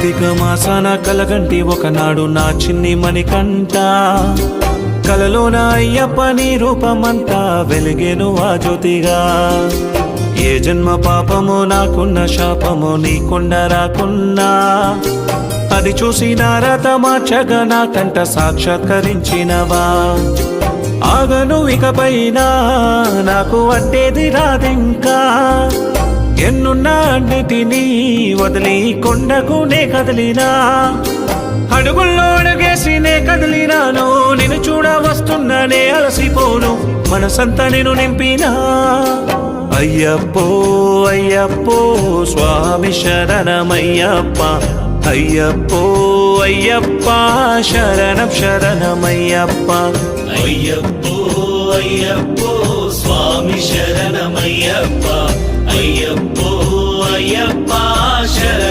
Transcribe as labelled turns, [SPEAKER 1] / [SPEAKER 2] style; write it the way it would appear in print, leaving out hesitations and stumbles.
[SPEAKER 1] కార్తీక మాసాన కలగంటి ఒకనాడు నా చిన్ని మణికంఠ కలలోన అయ్యప్ప నీ రూపమంతా వెలిగేను ఆ జ్యోతిగా ఏ జన్మ పాపమో నాకున్న శాపమో నీకుండ రాకున్నా అది చూసి నారత మార్చగా నా కంట సాక్షాత్కరించినవా ఆగను ఇకపైన నాకు అడ్డేది రాదింకా ఎన్నున్నా అన్నిటినీ వదిలి కొండకు నే కదిలినా అడుగుల్లో అడుగేసి నే కదిలినాను నిన్ను చూడ వస్తున్నానే అలసిపోను మనసంతా నేను నింపినా అయ్యప్పో అయ్యప్పో స్వామి శరణమయ్యప్ప అయ్యప్పో అయ్యప్ప శరణం శరణమయ్యప్ప
[SPEAKER 2] అయ్యప్పో అయ్యప్పో స్వామి శరణమయ్యప్ప అయ్యప్పో అయ్యప్ప శరణం